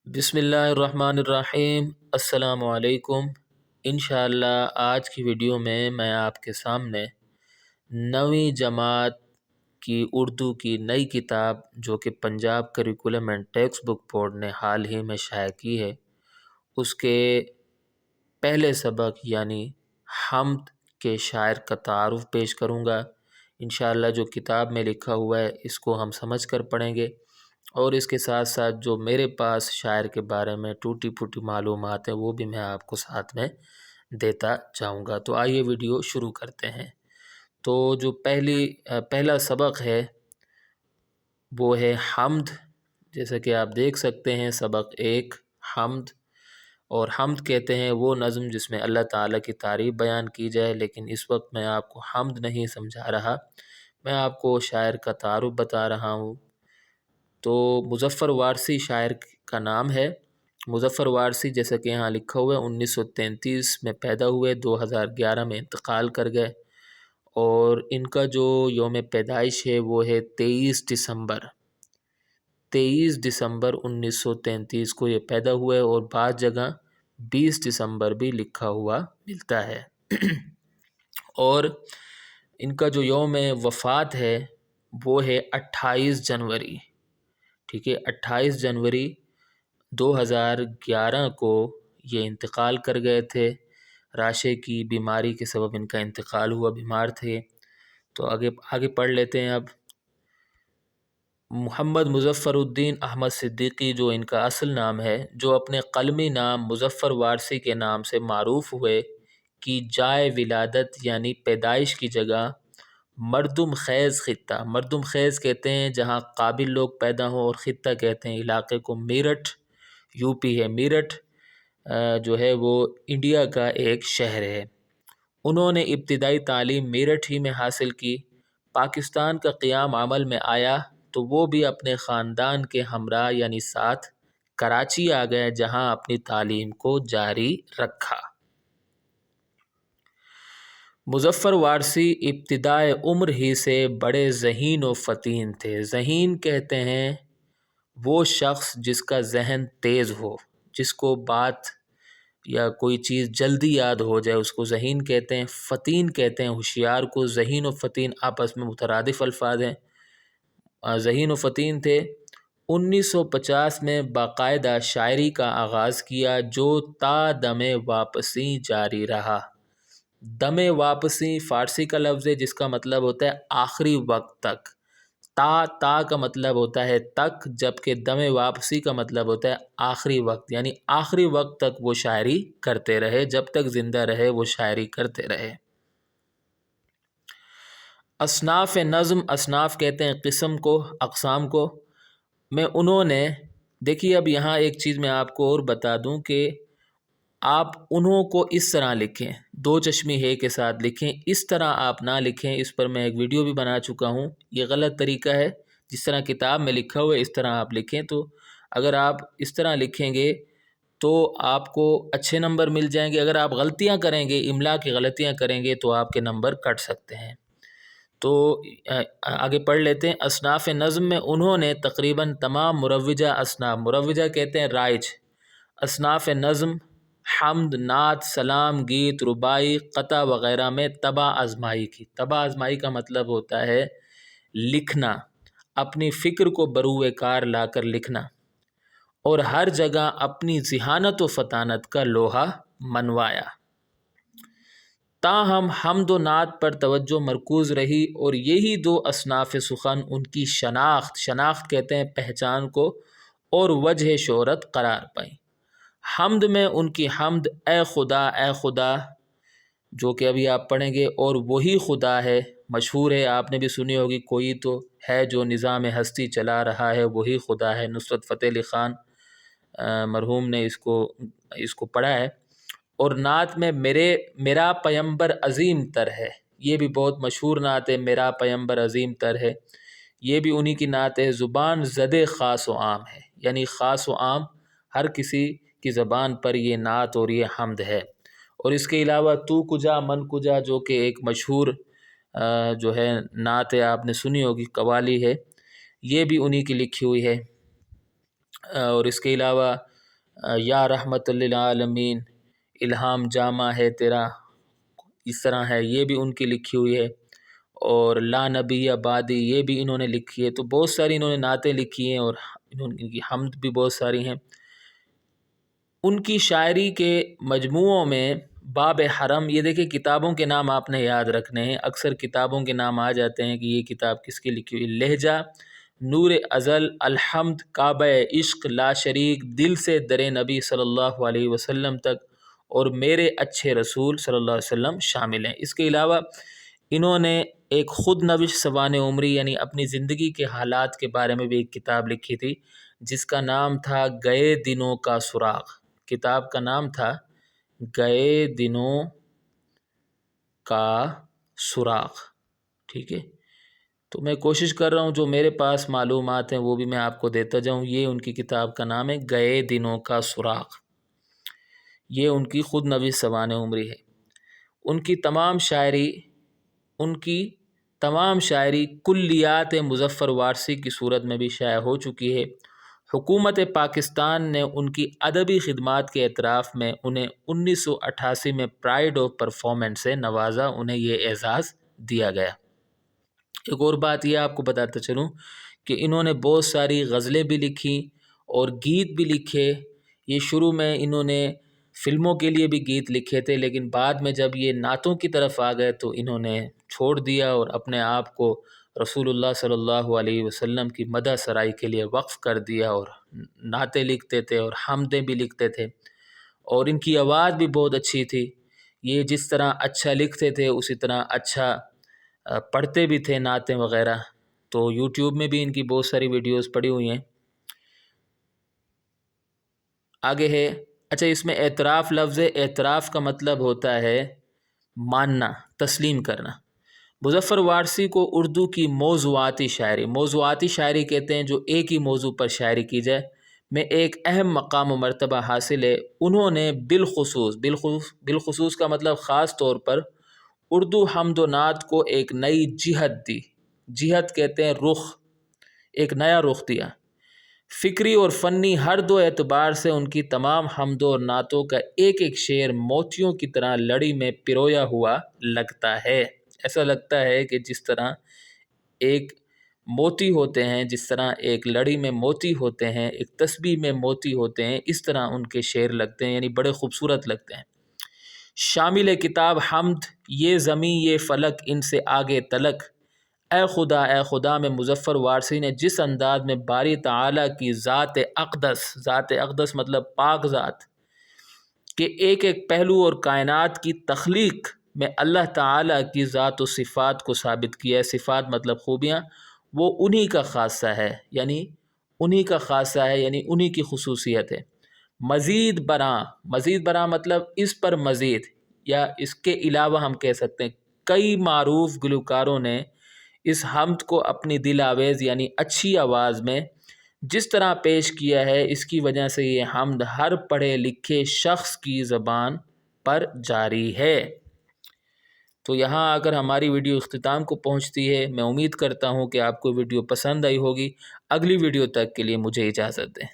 بسم اللہ الرحمن الرحیم۔ السلام علیکم۔ انشاءاللہ آج کی ویڈیو میں آپ کے سامنے 9ویں جماعت کی اردو کی نئی کتاب جو کہ Punjab curriculum and text book board نے حال ہی میں شائع کی ہے، اس کے پہلے سبق یعنی حمد کے شاعر کا تعارف پیش کروں گا۔ انشاءاللہ جو کتاب میں لکھا ہوا ہے اس کو ہم سمجھ کر پڑھیں گے، اور اس کے ساتھ ساتھ جو میرے پاس شاعر کے بارے میں ٹوٹی پھوٹی معلومات ہیں وہ بھی میں آپ کو ساتھ میں دیتا جاؤں گا۔ تو آئیے ویڈیو شروع کرتے ہیں۔ تو جو پہلا سبق ہے وہ ہے حمد۔ جیسا کہ آپ دیکھ سکتے ہیں سبق 1 حمد، اور حمد کہتے ہیں وہ نظم جس میں اللہ تعالیٰ کی تعریف بیان کی جائے، لیکن اس وقت میں آپ کو حمد نہیں سمجھا رہا، میں آپ کو شاعر کا تعارف بتا رہا ہوں۔ تو مظفر وارثی شاعر کا نام ہے۔ مظفر وارثی جیسا کہ یہاں لکھا ہوا ہے 1933 میں پیدا ہوئے، 2011 میں انتقال کر گئے، اور ان کا جو یوم پیدائش ہے وہ ہے 23 دسمبر 1933 کو یہ پیدا ہوئے، اور بعض جگہ 20 دسمبر بھی لکھا ہوا ملتا ہے۔ اور ان کا جو یوم وفات ہے وہ ہے 28 جنوری، ٹھیک ہے، 28 جنوری 2011 کو یہ انتقال کر گئے تھے۔ راشے کی بیماری کے سبب ان کا انتقال ہوا، بیمار تھے۔ تو آگے پڑھ لیتے ہیں اب۔ محمد مظفر الدین احمد صدیقی جو ان کا اصل نام ہے، جو اپنے قلمی نام مظفر وارثی کے نام سے معروف ہوئے، کی جائے ولادت یعنی پیدائش کی جگہ مردم خیز خطہ، مردم خیز کہتے ہیں جہاں قابل لوگ پیدا ہوں، اور خطہ کہتے ہیں علاقے کو۔ میرٹھ یو پی ہے، میرٹھ جو ہے وہ انڈیا کا ایک شہر ہے۔ انہوں نے ابتدائی تعلیم میرٹھ ہی میں حاصل کی۔ پاکستان کا قیام عمل میں آیا تو وہ بھی اپنے خاندان کے ہمراہ یعنی ساتھ کراچی آ گئے، جہاں اپنی تعلیم کو جاری رکھا۔ مظفر وارثی ابتدائے عمر ہی سے بڑے ذہین و فطین تھے۔ ذہین کہتے ہیں وہ شخص جس کا ذہن تیز ہو، جس کو بات یا کوئی چیز جلدی یاد ہو جائے، اس کو ذہین کہتے ہیں۔ فطین کہتے ہیں ہوشیار کو۔ ذہین و فطین آپس میں مترادف الفاظ ہیں۔ ذہین و فطین تھے۔ 1950 میں باقاعدہ شاعری کا آغاز کیا جو تا دم واپسی جاری رہا۔ دم واپسی فارسی کا لفظ ہے جس کا مطلب ہوتا ہے آخری وقت تک۔ تا کا مطلب ہوتا ہے تک، جبکہ دم واپسی کا مطلب ہوتا ہے آخری وقت، یعنی آخری وقت تک وہ شاعری کرتے رہے، جب تک زندہ رہے وہ شاعری کرتے رہے۔ اصناف نظم، اصناف کہتے ہیں قسم کو، اقسام کو، میں انہوں نے دیکھیے اب یہاں ایک چیز میں آپ کو اور بتا دوں کہ آپ انہوں کو اس طرح لکھیں، دو چشمی ہے کے ساتھ لکھیں، اس طرح آپ نہ لکھیں۔ اس پر میں ایک ویڈیو بھی بنا چکا ہوں، یہ غلط طریقہ ہے۔ جس طرح کتاب میں لکھا ہوا ہے اس طرح آپ لکھیں۔ تو اگر آپ اس طرح لکھیں گے تو آپ کو اچھے نمبر مل جائیں گے۔ اگر آپ غلطیاں کریں گے، املا کی غلطیاں کریں گے تو آپ کے نمبر کٹ سکتے ہیں۔ تو آگے پڑھ لیتے ہیں۔ اصناف نظم میں انہوں نے تقریباً تمام مروجہ اصناف، مروجہ کہتے ہیں رائج، اصناف نظم، حمد، نعت، سلام، گیت، رباعی، قطع وغیرہ میں طبع آزمائی کی۔ طبع آزمائی کا مطلب ہوتا ہے لکھنا، اپنی فکر کو بروئے کار لا کر لکھنا، اور ہر جگہ اپنی ذہانت و فطانت کا لوہا منوایا۔ تاہم حمد و نعت پر توجہ مرکوز رہی، اور یہی دو اصناف سخن ان کی شناخت کہتے ہیں پہچان کو، اور وجہ شہرت قرار پائیں۔ حمد میں ان کی حمد اے خدا جو کہ ابھی آپ پڑھیں گے، اور وہی خدا ہے، مشہور ہے، آپ نے بھی سنی ہوگی، کوئی تو ہے جو نظام ہستی چلا رہا ہے، وہی خدا ہے، نصرت فتح علی خان مرحوم نے اس کو پڑھا ہے۔ اور نعت میں میرا پیمبر عظیم تر ہے، یہ بھی بہت مشہور نعت ہے، میرا پیمبر عظیم تر ہے، یہ بھی انہی کی نعت ہے۔ زبان زد خاص و عام ہے، یعنی خاص و عام ہر کسی کی زبان پر یہ نعت اور یہ حمد ہے۔ اور اس کے علاوہ تو کجا من کجا جو کہ ایک مشہور جو ہے نعت ہے، آپ نے سنی ہوگی، قوالی ہے، یہ بھی انہی کی لکھی ہوئی ہے۔ اور اس کے علاوہ یا رحمت للعالمین، الہام جامع ہے تیرا، اس طرح ہے، یہ بھی ان کی لکھی ہوئی ہے، اور لا نبی بعدی یہ بھی انہوں نے لکھی ہے۔ تو بہت ساری انہوں نے نعتیں لکھی ہیں، اور ان کی حمد بھی بہت ساری ہیں۔ ان کی شاعری کے مجموعوں میں باب حرم، یہ دیکھیں کتابوں کے نام آپ نے یاد رکھنے ہیں، اکثر کتابوں کے نام آ جاتے ہیں کہ یہ کتاب کس کی لکھی ہوئی۔ لہجہ، نور ازل، الحمد، کعبہ عشق، لا شریک، دل سے در نبی صلی اللہ علیہ وسلم تک، اور میرے اچھے رسول صلی اللہ علیہ وسلم شامل ہیں۔ اس کے علاوہ انہوں نے ایک خود نوش سوان عمری، یعنی اپنی زندگی کے حالات کے بارے میں بھی ایک کتاب لکھی تھی، جس کا نام تھا گئے دنوں کا سراغ۔ کتاب کا نام تھا گئے دنوں کا سراغ، ٹھیک ہے۔ تو میں کوشش کر رہا ہوں جو میرے پاس معلومات ہیں وہ بھی میں آپ کو دیتا جاؤں۔ یہ ان کی کتاب کا نام ہے گئے دنوں کا سراغ، یہ ان کی خود نویس سوانح عمری ہے۔ ان کی تمام شاعری کلیات مظفر وارثی کی صورت میں بھی شائع ہو چکی ہے۔ حکومت پاکستان نے ان کی ادبی خدمات کے اعتراف میں انہیں 1988 میں پرائڈ آف پرفارمنس سے نوازا، انہیں یہ اعزاز دیا گیا۔ ایک اور بات یہ آپ کو بتاتا چلوں کہ انہوں نے بہت ساری غزلیں بھی لکھی اور گیت بھی لکھے۔ یہ شروع میں انہوں نے فلموں کے لیے بھی گیت لکھے تھے، لیکن بعد میں جب یہ نعتوں کی طرف آ گئے تو انہوں نے چھوڑ دیا اور اپنے آپ کو رسول اللہ صلی اللہ علیہ وسلم کی مدح سرائی کے لیے وقف کر دیا، اور نعتیں لکھتے تھے اور حمدیں بھی لکھتے تھے، اور ان کی آواز بھی بہت اچھی تھی۔ یہ جس طرح اچھا لکھتے تھے اسی طرح اچھا پڑھتے بھی تھے نعتیں وغیرہ۔ تو یوٹیوب میں بھی ان کی بہت ساری ویڈیوز پڑی ہوئی ہیں۔ آگے ہے، اچھا اس میں اعتراف، لفظ اعتراف کا مطلب ہوتا ہے ماننا، تسلیم کرنا۔ مظفر وارثی کو اردو کی موضوعاتی شاعری کہتے ہیں جو ایک ہی موضوع پر شاعری کی جائے، میں ایک اہم مقام و مرتبہ حاصل ہے۔ انہوں نے بالخصوص کا مطلب خاص طور پر اردو حمد و نعت کو ایک نئی جہت دی۔ جہت کہتے ہیں رخ، ایک نیا رخ دیا۔ فکری اور فنی ہر دو اعتبار سے ان کی تمام حمد و نعتوں کا ایک ایک شعر موتیوں کی طرح لڑی میں پرویا ہوا لگتا ہے۔ ایسا لگتا ہے کہ جس طرح ایک موتی ہوتے ہیں، جس طرح ایک لڑی میں موتی ہوتے ہیں، ایک تسبیح میں موتی ہوتے ہیں، اس طرح ان کے شعر لگتے ہیں، یعنی بڑے خوبصورت لگتے ہیں۔ شامل کتاب حمد، یہ زمیں یہ فلک ان سے آگے تلک، اے خدا میں مظفر وارثی نے جس انداز میں باری تعالیٰ کی ذات اقدس مطلب پاک ذات کہ ایک ایک پہلو اور کائنات کی تخلیق میں اللہ تعالیٰ کی ذات و صفات کو ثابت کیا ہے۔ صفات مطلب خوبیاں، وہ انہی کا خاصہ ہے، یعنی انہی کی خصوصیت ہے۔ مزید براں مطلب اس پر مزید، یا اس کے علاوہ ہم کہہ سکتے ہیں کئی معروف گلوکاروں نے اس حمد کو اپنی دل آویز یعنی اچھی آواز میں جس طرح پیش کیا ہے، اس کی وجہ سے یہ حمد ہر پڑھے لکھے شخص کی زبان پر جاری ہے۔ تو یہاں آ کر ہماری ویڈیو اختتام کو پہنچتی ہے۔ میں امید کرتا ہوں کہ آپ کو ویڈیو پسند آئی ہوگی۔ اگلی ویڈیو تک کے لیے مجھے اجازت دیں۔